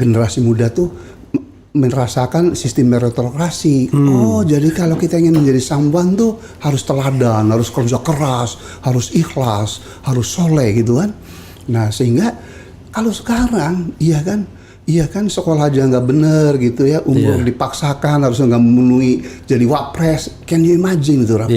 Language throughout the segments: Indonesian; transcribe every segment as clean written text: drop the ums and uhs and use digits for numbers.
generasi muda tuh merasakan sistem meritokrasi. Oh, jadi kalau kita ingin menjadi someone tuh harus teladan, harus kerja keras, harus ikhlas, harus soleh gitu kan. Nah, sehingga kalau sekarang, iya kan sekolah aja nggak bener gitu ya, umur dipaksakan harus nggak memenuhi jadi wapres. Can you imagine itu, Rafi?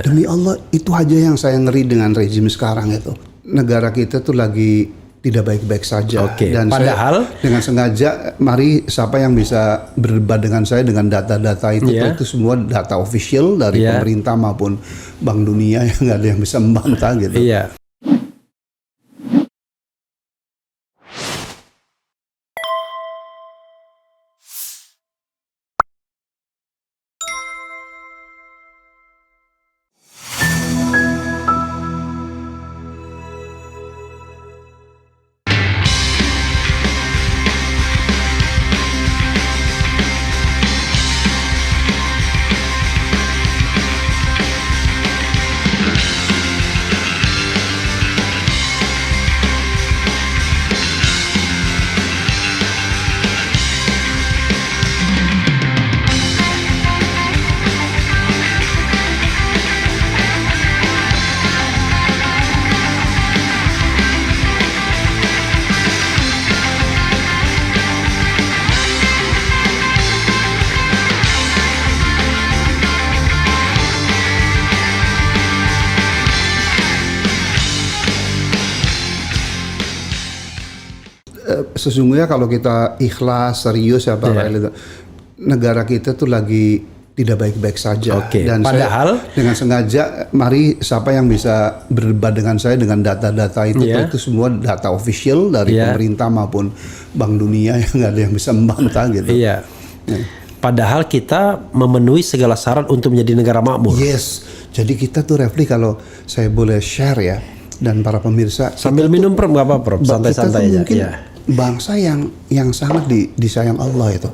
Demi Allah, itu aja yang saya ngeri dengan rezim sekarang itu. Negara kita tuh lagi tidak baik-baik saja. Dan padahal saya dengan sengaja, mari siapa yang bisa berdebat dengan saya dengan data-data itu semua data official dari pemerintah maupun Bank Dunia, yang nggak ada yang bisa membantah gitu. Sesungguhnya kalau kita ikhlas, serius negara kita tuh lagi tidak baik-baik saja. Dan padahal saya dengan sengaja, mari siapa yang bisa berdebat dengan saya dengan data-data itu semua data official dari pemerintah maupun Bank Dunia, yang nggak ada yang bisa membantah gitu. Padahal kita memenuhi segala syarat untuk menjadi negara makmur. Jadi kita tuh, Refli, kalau saya boleh share ya, dan para pemirsa, sambil minum Prof, nggak apa-apa Prof, santai-santai aja. Mungkin bangsa yang sangat disayang Allah itu.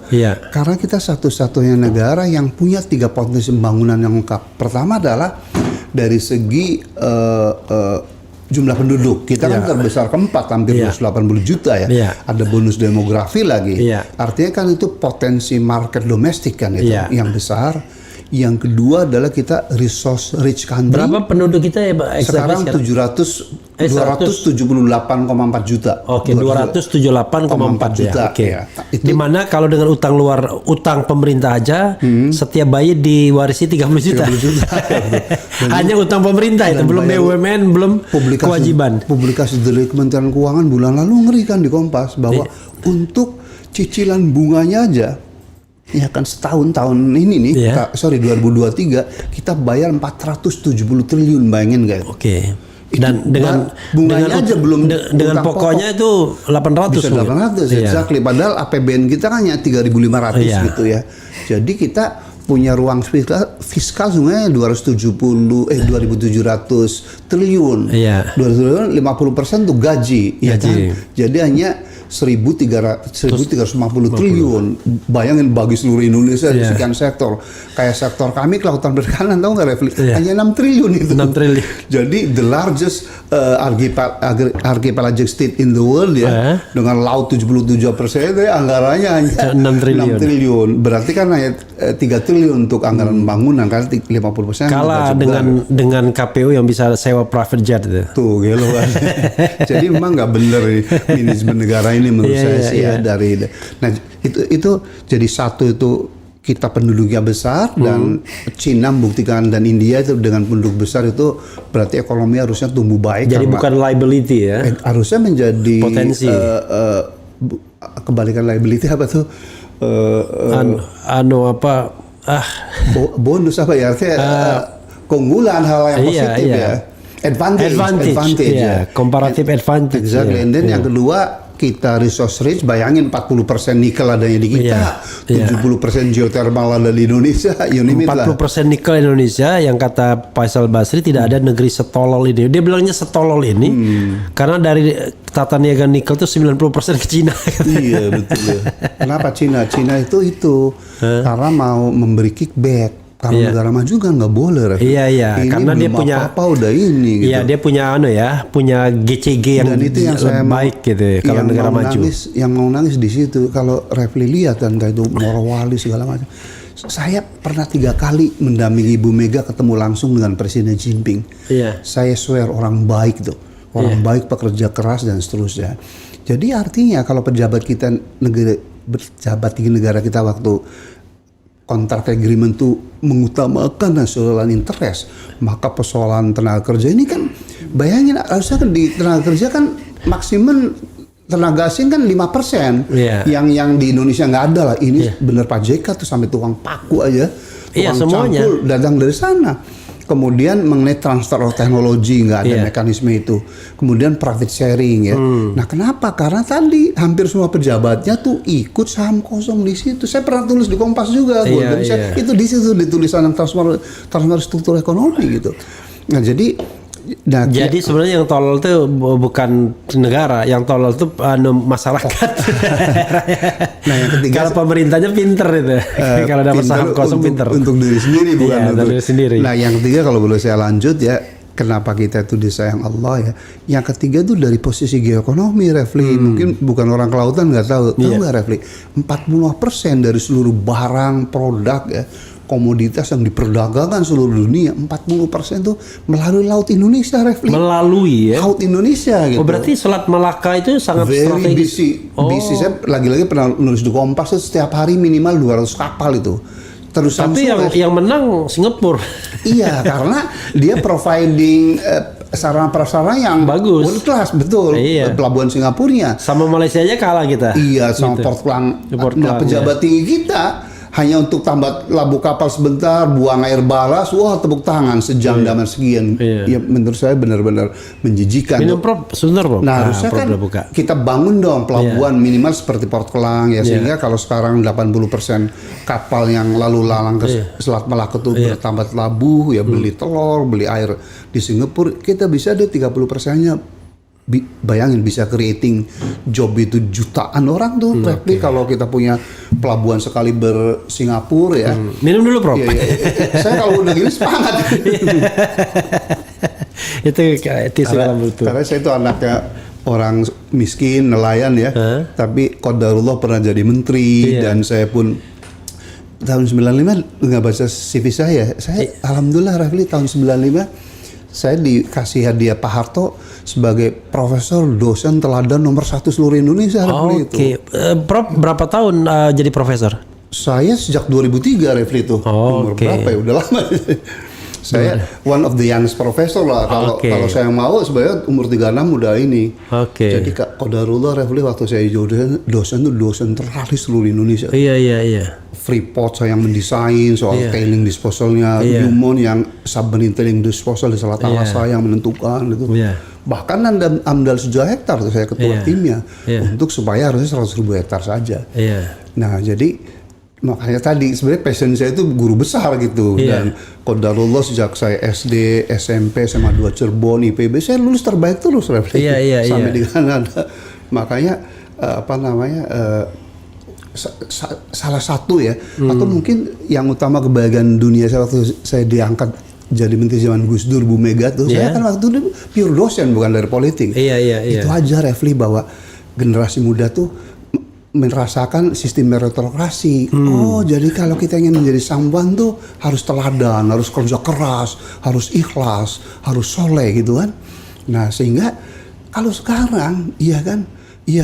Karena kita satu-satunya negara yang punya 3 potensi pembangunan yang lengkap. Pertama adalah dari segi jumlah penduduk. Kita kan terbesar keempat, hampir 280 juta ya. Ada bonus demografi lagi. Artinya kan itu potensi market domestik kan itu yang besar. Yang kedua adalah kita resource rich country. Berapa penduduk kita ya, Pak? Sekarang 278,4 juta. 278,4 juta. Itu dimana kalau dengan utang pemerintah aja, setiap bayi diwarisi 30 juta. Hanya utang pemerintah itu, belum BUMN, belum kewajiban. Publikasi dari Kementerian Keuangan bulan lalu ngerikan di Kompas bahwa untuk cicilan bunganya aja, ya kan setahun ini nih, 2023 kita bayar 470 triliun, bayangin guys. Dan dengan bunganya aja belum dengan pokoknya itu 800. Bisa 800 exactly. Padahal APBN kita kan hanya 3.500 gitu ya. Jadi kita punya ruang fiskal sebenarnya 2.700 triliun. 50% tuh gaji, ya kan. Jadi hanya 1.350 triliun. Bayangin bagi seluruh Indonesia di sekian sektor. Kayak sektor kami, kelautan perikanan, tahu nggak, Refli? Hanya 6 triliun itu. 6 triliun. Jadi the largest archipelagic state in the world ya, dengan laut 77%, anggarannya hanya 6 triliun. Berarti kan hanya 3 triliun untuk anggaran pembangunan, kan 50%. Kalah dengan KPU yang bisa sewa private jet itu. Tuh, gelo kan. Jadi memang nggak bener manajemen negara ini menurut saya sih ya, dari. Nah itu jadi satu itu kita penduduknya besar, dan Cina membuktikan, dan India itu dengan penduduk besar itu berarti ekonomi harusnya tumbuh baik. Jadi bukan liability ya? Harusnya menjadi potensi. Kebalikan liability apa tuh? Bonus apa ya? Artinya keunggulan, hal yang positif ya. Advantage ya. Comparative advantage. Exactly. And then yang kedua, kita resource rich, bayangin 40% nikel adanya di kita, 70% geothermal ada di Indonesia, 40% nikel Indonesia, yang kata Faisal Basri tidak ada negeri setolol ini. Dia bilangnya setolol ini karena dari tata niaga nikel itu 90% ke Cina. Iya betul ya. Kenapa Cina? Cina itu karena mau memberi kickback Kalau negara maju kan nggak boleh, Ref. Iya, Ini karena dia belum punya apa udah ini. Gitu. Iya, dia punya punya GCG yang, Dan itu yang saya baik gitu ya, kalau negara maju. Yang mau nangis di situ kalau Refli lihat kan kayak itu Morowali segala macam. Saya pernah 3 kali mendampingi Ibu Mega ketemu langsung dengan Presiden Jinping. Iya. Saya swear orang baik tuh, orang baik, pekerja keras dan seterusnya. Jadi artinya kalau pejabat kita pejabat tinggi negara kita waktu kontrak agreement tuh mengutamakan national interest, maka persoalan tenaga kerja ini kan bayangin harusnya kan di tenaga kerja kan maksimum tenaga asing kan 5%. Yang di Indonesia nggak ada lah. Ini bener Pak JK tuh sampai tukang paku aja, tukang semuanya cangkul datang dari sana. Kemudian mengenai transfer of teknologi nggak ada mekanisme itu. Kemudian profit sharing ya. Nah kenapa? Karena tadi hampir semua pejabatnya tuh ikut saham kosong di situ. Saya pernah tulis di Kompas juga. Itu di situ ditulisan transfer struktur ekonomi gitu. Nah jadi sebenarnya yang tolol itu bukan negara, yang tolol itu masyarakat. Nah yang ketiga, kalau pemerintahnya pinter itu, kalau dapat saham kosong pinter. Untuk diri sendiri bukan untuk diri sendiri. Nah yang ketiga kalau boleh saya lanjut ya, kenapa kita itu disayang Allah ya? Yang ketiga itu dari posisi geoekonomi, Refli. Mungkin bukan orang kelautan nggak tahu, tahu nggak Refli? 40% dari seluruh barang, produk ya, komoditas yang diperdagangkan seluruh dunia 40% tuh melalui laut Indonesia, Refli. Melalui ya? Laut Indonesia gitu. Oh berarti Selat Malaka itu sangat strategis. Busy. Saya lagi-lagi pernah nulis di Kompas itu setiap hari minimal 200 kapal itu. Terusan tapi yang menang Singapura. Iya, karena dia providing sarana prasarana yang bagus, world class, betul. Pelabuhan Singapurnya. Sama Malaysia aja kalah kita. Iya, sama gitu. Port Klang. Nah, pejabat tinggi kita hanya untuk tambah labu kapal sebentar, buang air balas, wah tepuk tangan sejam dalam sekian. Ya menurut saya benar-benar menjijikan. Minum Prof, sebentar Prof. Nah harusnya kan kita bangun dong pelabuhan minimal seperti Port Klang ya, sehingga kalau sekarang 80% kapal yang lalu lalang ke Selat Malaka itu bertambat labu ya, beli telur, beli air di Singapura, kita bisa ada 30%-nya. Bayangin bisa creating job itu jutaan orang tuh, Refli. Kalau kita punya pelabuhan sekali Singapura ya. Minum dulu Prof. Saya kalau udah gini semangat. Itu tisu dalam butuh. Karena saya itu anaknya orang miskin, nelayan ya. Tapi qadarullah pernah jadi menteri dan saya pun tahun 95 nggak baca CV saya. Alhamdulillah Refli tahun 95 saya dikasih hadiah Pak Harto sebagai profesor dosen teladan nomor 1 seluruh Indonesia. Oke. Prof berapa tahun jadi profesor? Saya sejak 2003 Refli itu. Umur berapa ya? Udah lama. Saya one of the youngest professor lah. Kalau saya mau sebenarnya umur 36 udah ini. Jadi qadarullah Refli waktu saya dosen tuh dosen terlaris seluruh Indonesia. Iya. Freeport saya yang mendesain soal tailing disposalnya, Newmont yang submarine tailing disposal di Selat Malaka yang menentukan itu. Bahkan AMDAL 7 hektar tuh saya ketua timnya untuk supaya harusnya 100.000 hektar saja. Nah jadi makanya tadi sebenarnya passion saya itu guru besar gitu dan qadarullah sejak saya SD, SMP, SMA 2 Cirebon, IPB saya lulus terbaik terus sampai di Kanada. Makanya salah satu ya atau mungkin yang utama kebahagiaan dunia saya waktu saya diangkat jadi menteri zaman Gus Dur, Bu Mega tuh saya kan waktu itu pure dosen bukan dari politik. Itu aja Refli bahwa generasi muda tuh merasakan sistem meritokrasi. Oh jadi kalau kita ingin menjadi someone tuh harus teladan, harus kerja keras, harus ikhlas, harus soleh gitu kan. Nah sehingga kalau sekarang iya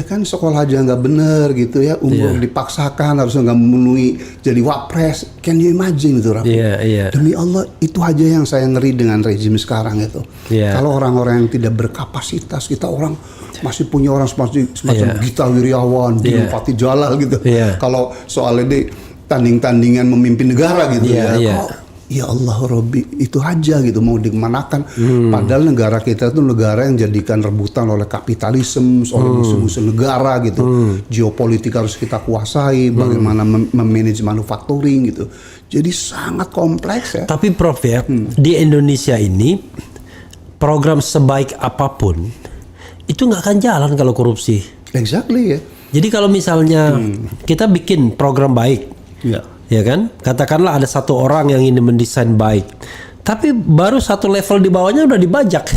kan sekolah aja nggak bener gitu ya, umur dipaksakan harusnya nggak memenuhi jadi wapres. Can you imagine itu Rafi? Demi Allah itu aja yang saya ngeri dengan rezim sekarang itu. Kalau orang-orang yang tidak berkapasitas, kita orang masih punya orang semacam Gita Wirjawan, Dino Pati Jalal gitu. Kalau soal ini tanding-tandingan memimpin negara gitu ya Allah Robbi itu aja gitu mau dikemanakan. Padahal negara kita itu negara yang jadikan rebutan oleh kapitalisme, oleh musuh-musuh negara gitu. Geopolitik harus kita kuasai, bagaimana memanage manufacturing gitu. Jadi sangat kompleks ya. Tapi Prof ya, di Indonesia ini program sebaik apapun itu nggak akan jalan kalau korupsi. Exactly ya. Jadi kalau misalnya kita bikin program baik, ya kan? Katakanlah ada satu orang yang ingin mendesain baik, tapi baru satu level di bawahnya udah dibajak,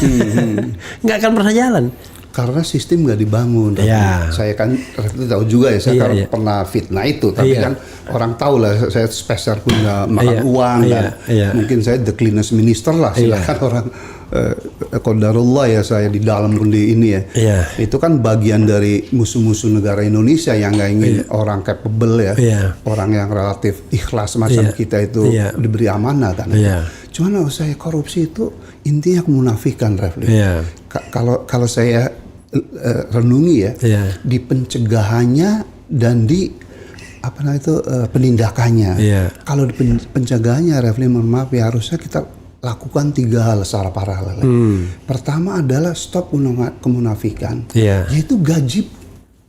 nggak akan pernah jalan. Karena sistem nggak dibangun. Ya. Saya kan tahu juga ya, saya kan pernah fitnah itu, tapi kan orang tahu lah saya spesial punya makan uang dan mungkin saya the cleanest minister lah, silakan orang qadarullah ya, saya di dalam pun di ini ya. Itu kan bagian dari musuh-musuh negara Indonesia yang nggak ingin orang capable ya, orang yang relatif ikhlas macam kita itu diberi amanah kan. Cuman saya korupsi itu intinya kemunafikan, Refli. Kalau saya renungi ya, di pencegahannya dan di penindakannya. Kalau di pencegahannya, Refli, mohon maaf ya, harusnya kita lakukan 3 hal secara paralel. Pertama adalah stop kemunafikan, yaitu gaji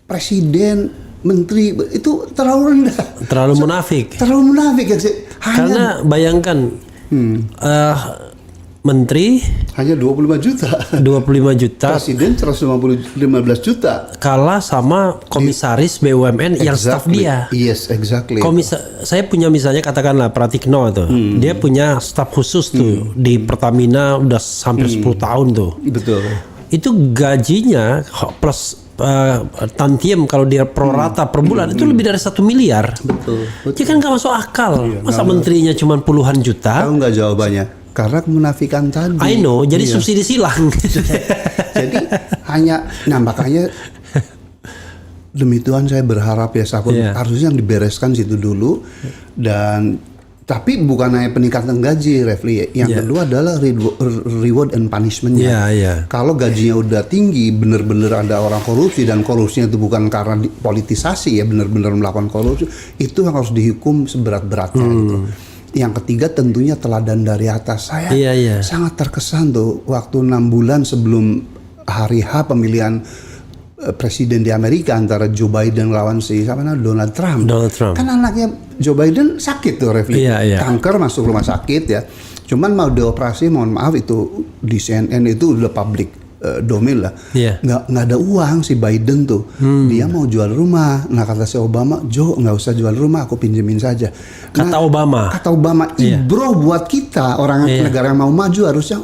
presiden, menteri itu terlalu rendah, terlalu munafik ya. Karena bayangkan menteri hanya 25 juta, presiden 15 juta, kalah sama komisaris BUMN yang staff dia. Yes, exactly. Saya punya misalnya katakanlah Pratikno tuh, dia punya staff khusus tuh di Pertamina udah hampir 10 tahun tuh. Betul. Itu gajinya plus tantiem kalau dia prorata per bulan itu lebih dari 1 miliar. Betul. Jadi kan nggak masuk akal. Masa menterinya cuma puluhan juta? Tahu nggak jawabannya? Karena kemunafikan tadi. I know, jadi subsidi silang. Jadi makanya demi Tuhan saya berharap ya, harusnya yang dibereskan situ dulu, dan tapi bukan hanya peningkatan gaji, Refli. Yang kedua adalah reward and punishment-nya. Kalau gajinya udah tinggi, benar-benar ada orang korupsi dan korupsinya itu bukan karena politisasi ya, benar-benar melakukan korupsi, itu harus dihukum seberat-beratnya gitu. Yang ketiga tentunya teladan dari atas. Saya sangat terkesan tuh waktu 6 bulan sebelum hari H pemilihan presiden di Amerika antara Joe Biden lawan Donald Trump. Kan anaknya Joe Biden sakit tuh, Refli. Kanker, masuk rumah sakit ya. Cuman mau dioperasi, mohon maaf, itu di CNN itu udah public domain lah. Nggak ada uang si Biden tuh. Dia mau jual rumah. Nah, kata si Obama, Joe nggak usah jual rumah, aku pinjemin saja. Kata Obama, bro, buat kita orang negara yang mau maju harusnya,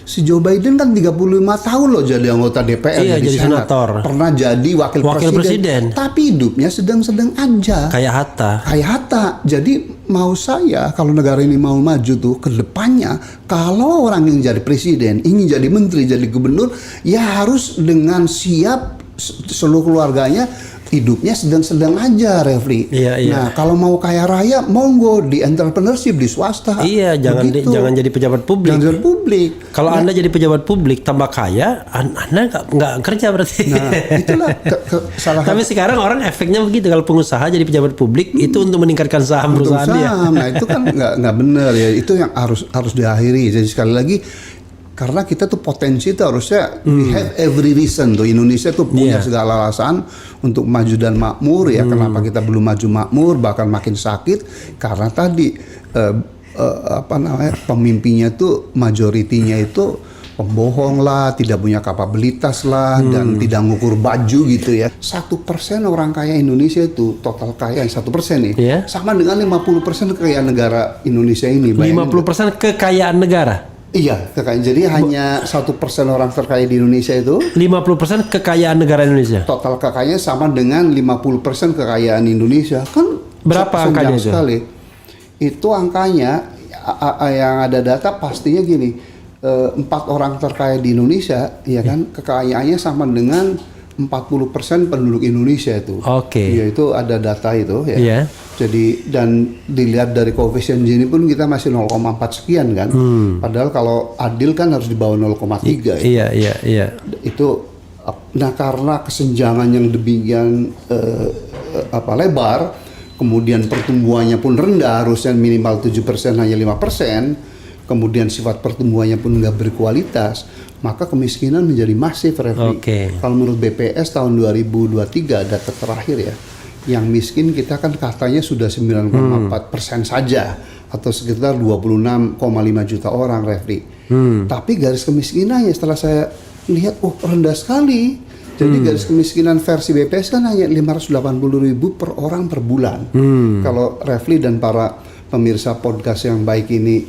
si Joe Biden kan 35 tahun loh jadi anggota DPR, jadi senator, pernah jadi wakil presiden, tapi hidupnya sedang-sedang aja, kayak Hatta. Jadi mau saya, kalau negara ini mau maju tuh ke depannya, kalau orang yang jadi presiden, ingin jadi menteri, jadi gubernur, ya harus dengan siap seluruh keluarganya hidupnya sedang-sedang aja, Refli. Nah, kalau mau kaya raya, monggo di entrepreneurship, di swasta. Jangan jadi pejabat publik. Kalau Anda jadi pejabat publik tambah kaya, Anda nggak kerja berarti. Nah, itulah salah. Tapi sekarang orang efeknya begitu, kalau pengusaha jadi pejabat publik itu untuk meningkatkan saham perusahaan dia. Nah, itu kan nggak benar ya. Itu yang harus diakhiri. Jadi sekali lagi, karena kita tuh potensi tuh harusnya we have every reason tuh, Indonesia tuh punya segala alasan untuk maju dan makmur ya. Kenapa kita belum maju makmur, bahkan makin sakit karena tadi pemimpinnya tuh majoritinya itu pembohong lah, tidak punya kapabilitas lah, dan tidak ngukur baju gitu ya. 1% orang kaya Indonesia itu total kaya 1% nih, sama dengan 50% kekayaan negara Indonesia ini. 50% kekayaan negara. Iya, kekayaan. Jadi hanya 1% orang terkaya di Indonesia itu. 50% kekayaan negara Indonesia. Total kekayaannya sama dengan 50% kekayaan Indonesia. Kan berapa angkanya itu? Sekali. Itu angkanya yang ada data pastinya gini. 4 orang terkaya di Indonesia, ya kan, kekayaannya sama dengan 40% penduduk Indonesia itu. Iya, itu ada data itu ya. Jadi dan dilihat dari koefisien Gini pun kita masih 0,4 sekian kan. Padahal kalau adil kan harus di bawah 0,3. Iya. Itu nah karena kesenjangan yang demikian lebar, kemudian pertumbuhannya pun rendah, harusnya minimal 7%, hanya 5%. Kemudian sifat pertumbuhannya pun nggak berkualitas, maka kemiskinan menjadi masif, Refli. Kalau menurut BPS tahun 2023 data terakhir ya, yang miskin kita kan katanya sudah 9,4% saja, atau sekitar 26,5 juta orang, Refli. Tapi garis kemiskinannya setelah saya lihat, rendah sekali. Jadi garis kemiskinan versi BPS kan hanya 580.000 per orang per bulan. Kalau Refli dan para pemirsa podcast yang baik ini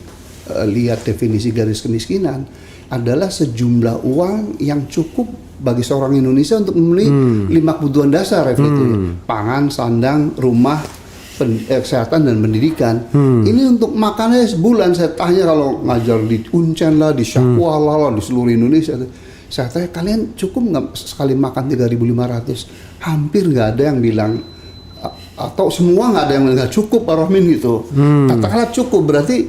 lihat definisi garis kemiskinan, adalah sejumlah uang yang cukup bagi seorang Indonesia untuk membeli 5 kebutuhan dasar, Refli, itu ya. Pangan, sandang, rumah, kesehatan dan pendidikan. Ini untuk makannya sebulan. Saya tanya kalau ngajar di Uncen lah, di Syakwala lah, di seluruh Indonesia. Saya tanya, kalian cukup nggak sekali makan 3.500? Hampir nggak ada yang bilang, atau semua nggak ada yang bilang nggak cukup, Pak Rohmin gitu. Katakanlah cukup, berarti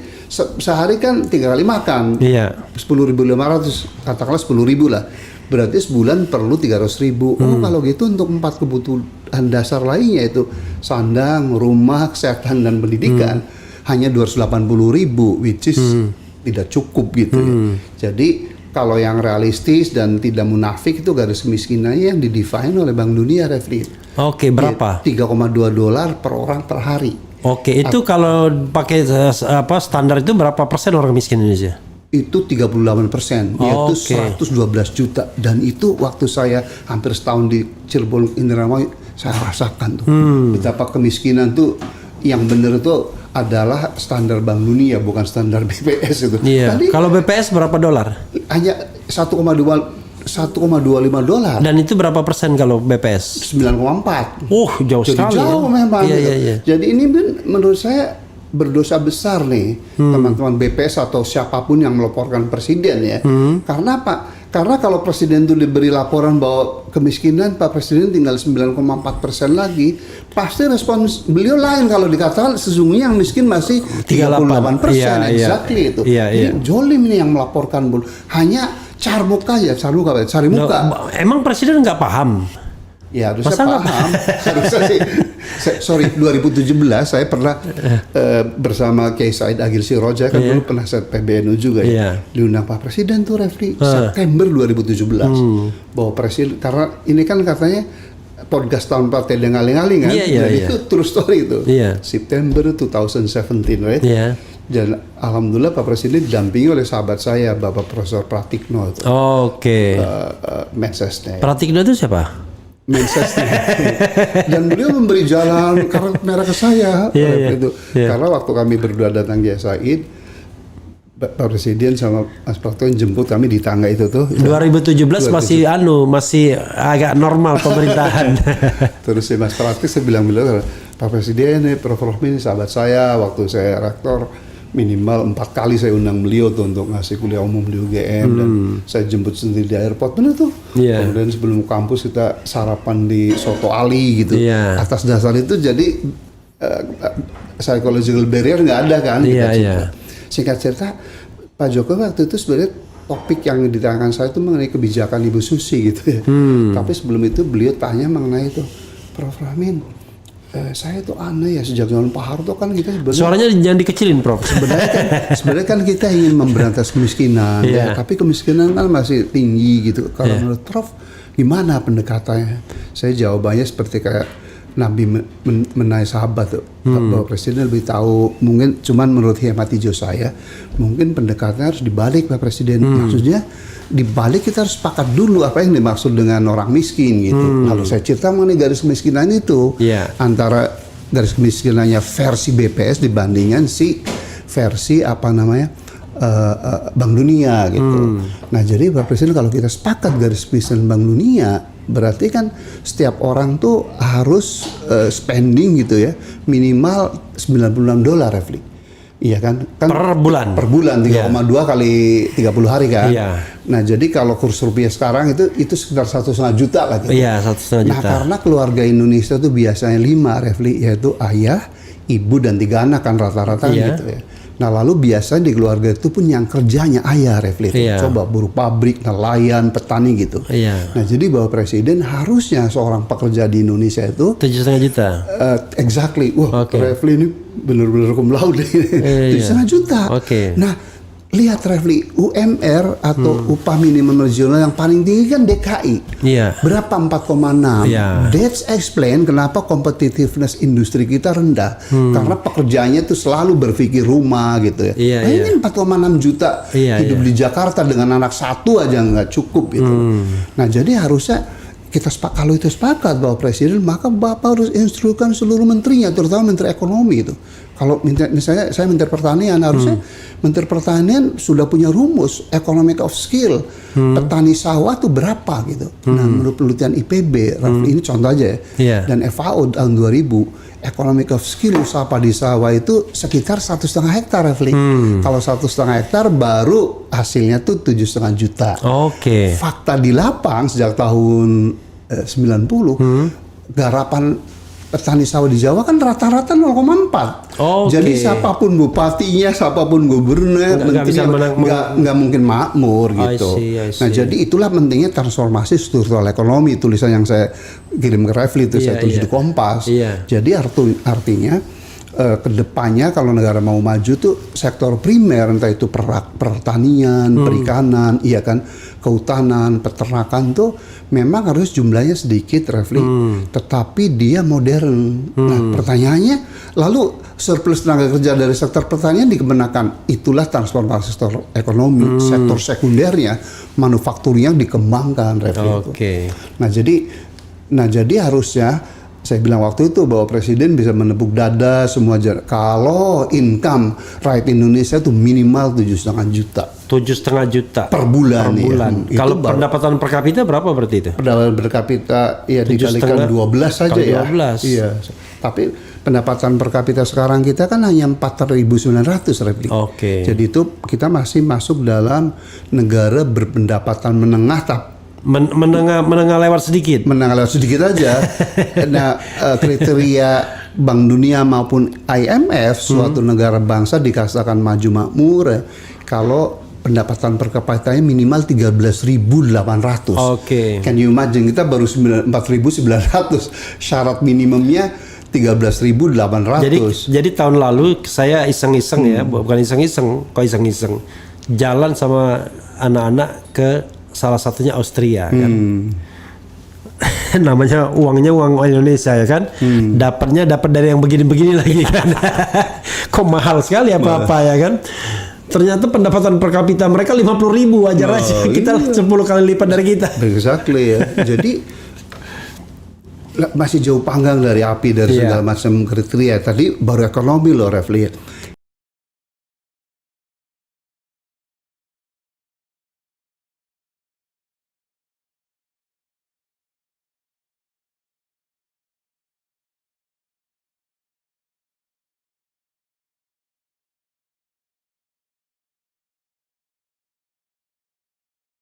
sehari kan 3 kali makan. 10.500, katakanlah 10.000 lah. Berarti sebulan perlu 300.000. Oh, kalau gitu untuk 4 kebutuhan dasar lainnya, itu sandang, rumah, kesehatan dan pendidikan, hanya 280.000, which is tidak cukup gitu ya. Jadi kalau yang realistis dan tidak munafik itu garis kemiskinannya yang didefine oleh Bank Dunia, Refli. Oke, berapa? $3,2 per orang per hari. Oke, itu kalau pakai standar itu berapa persen orang miskin Indonesia? Itu 38%, yaitu 112 juta. Dan itu waktu saya hampir setahun di Cirebon Indramayu, saya rasakan tuh betapa kemiskinan tuh yang benar itu adalah standar Bank Dunia, bukan standar BPS itu. Iya. Tadi, kalau BPS berapa dolar? hanya $1,2 Dan itu berapa persen kalau BPS? 9,4. Jauh Jadi sekali. jauh memang. Iya, gitu. iya, iya. Jadi ini menurut saya berdosa besar nih teman-teman BPS atau siapapun yang melaporkan presiden ya. Karena apa? Karena kalau presiden itu diberi laporan bahwa kemiskinan, Pak Presiden tinggal 9,4% lagi, pasti respons beliau lain kalau dikatakan sesungguhnya yang miskin masih 38%. Exactly itu. Ini jolim nih yang melaporkan, Bun. Hanya cari muka. Emang presiden nggak paham? Ya harusnya paham. Harusnya sih. 2017 saya pernah bersama Kiai Said Agil Siroja, kan dulu penasihat PBNU juga ya. Diundang Pak Presiden tuh, Refli, September 2017. Bahwa Presiden, karena ini kan katanya podcast tahun partai dengaling-aling kan. Itu true story itu. September 2017, right? Dan alhamdulillah Pak Presiden didampingi oleh sahabat saya, Bapak Profesor Pratikno itu. Mensesnek. Pratikno itu siapa? Mensesnek. Dan beliau memberi jalan karena merah ke saya. Karena waktu kami berdua datang di Said, Pak Presiden sama Mas Pratikno jemput kami di tangga itu tuh. 2017 masih agak normal pemerintahan. Terus si Mas Pratikno saya bilang Pak Presiden, Prof. Rohmin sahabat saya, waktu saya rektor minimal 4 kali saya undang beliau tuh untuk ngasih kuliah umum di UGM, dan saya jemput sendiri di airport, bener tuh. Kemudian sebelum kampus kita sarapan di Soto Ali gitu. Atas dasar itu jadi psychological barrier nggak ada kan. Singkat cerita, Pak Jokowi waktu itu sebenarnya topik yang ditayangkan saya itu mengenai kebijakan Ibu Susi gitu ya. Tapi sebelum itu beliau tanya mengenai itu, Prof. Rahmin, saya tuh aneh ya, sejak zaman Pak Harto kan kita sebenarnya, suaranya jangan dikecilin, Prof. Sebenarnya kan kita ingin memberantas kemiskinan ya, tapi kemiskinan kan masih tinggi gitu. Kalau menurut Prof gimana pendekatannya? Saya jawabannya seperti kayak Nabi menaik sahabat tuh. Bapak Presiden lebih tahu, mungkin cuman menurut hemat hijau saya, mungkin pendekatannya harus dibalik, Pak Presiden. Maksudnya dibalik, kita harus sepakat dulu apa yang dimaksud dengan orang miskin gitu. Lalu saya cerita mengenai garis kemiskinan itu, antara garis kemiskinannya versi BPS dibandingkan si versi Bank Dunia gitu. Nah jadi Pak Presiden, kalau kita sepakat garis kemiskinan Bank Dunia, berarti kan setiap orang tuh harus spending gitu ya, minimal $96, Refli. Iya kan? Per bulan. Per bulan 3,2 kali 30 hari kan. Nah, jadi kalau kurs rupiah sekarang itu sekitar 1,5 juta lah gitu. 1,5 juta. Nah, karena keluarga Indonesia tuh biasanya 5, Refli, yaitu ayah, ibu dan 3 anak kan rata-rata gitu ya. Nah, lalu biasanya di keluarga itu pun yang kerjanya ayah, Refli. Coba buruh pabrik, nelayan, petani gitu. Nah, jadi Bapak Presiden harusnya seorang pekerja di Indonesia itu 7,5 juta. Exactly. Wah, Refli ini benar-benar cum laude. 7,5 juta. Nah, lihat Refli, UMR atau upah minimum regional yang paling tinggi kan DKI. Berapa? 4,6. That's explain kenapa competitiveness industri kita rendah. Karena pekerjaannya itu selalu berpikir rumah gitu ya. Ini 4,6 juta hidup di Jakarta dengan anak 1 aja nggak cukup gitu. Nah, jadi harusnya kalau itu sepakat Bapak Presiden, maka Bapak harus instruksikan seluruh menterinya, terutama Menteri Ekonomi itu. Kalau misalnya saya Menteri Pertanian, harusnya Menteri Pertanian sudah punya rumus economic of skill. Petani sawah tuh berapa gitu. Nah, menurut penelitian IPB, ini contoh aja ya. Dan FAO tahun 2000, economic of skill usaha padi sawah itu sekitar 1,5 hektar, Refli. Kalau 1,5 hektar baru hasilnya tuh 7,5 juta. Oke. Fakta di lapang sejak tahun 90, garapan petani sawah di Jawa kan rata-rata 0,4. Jadi siapapun bupatinya, siapapun gubernur, menterinya nggak mungkin makmur gitu. I see. Nah, jadi itulah pentingnya transformasi struktural ekonomi. Tulisan yang saya kirim ke Refli itu saya tulis di Kompas. Jadi artinya kedepannya kalau negara mau maju tuh sektor primer, entah itu pertanian, perikanan, iya kan, kehutanan, peternakan tuh memang harus jumlahnya sedikit, Refli, tetapi dia modern. Nah, pertanyaannya, lalu surplus tenaga kerja dari sektor pertanian dikemenakan, itulah transformasi sektor ekonomi. Sektor sekundernya, manufakturnya dikembangkan, Refli. Nah jadi harusnya saya bilang waktu itu bahwa Presiden bisa menepuk dada semua kalau income rakyat Indonesia itu minimal 7,5 juta. 7,5 juta per bulan. Ya. Kalau pendapatan per kapita berapa berarti itu? Pendapatan per kapita ya dikalikan 12 saja ya. 12. Iya. Tapi pendapatan per kapita sekarang kita kan hanya 4.900, Refli. Jadi itu kita masih masuk dalam negara berpendapatan menengah menengah lewat sedikit. Menengah lewat sedikit aja. Nah, kriteria Bank Dunia maupun IMF suatu negara bangsa dikatakan maju makmur kalau pendapatan per kapitanya minimal 13.800. Can you imagine, kita baru 4.900. Syarat minimumnya 13.800. Jadi tahun lalu saya iseng-iseng ya, bukan iseng-iseng, jalan sama anak-anak ke salah satunya Austria kan. Namanya uangnya uang Indonesia ya kan. Dapatnya dari yang begini-begini lagi kan. Kok mahal sekali apa-apa ya kan. Ternyata pendapatan per kapita mereka 50.000 wajar aja. Kita 10 kali lipat dari kita. Exactly ya. Jadi masih jauh panggang dari api dari segala macam kriteria. Tadi baru ekonomi loh, Refli.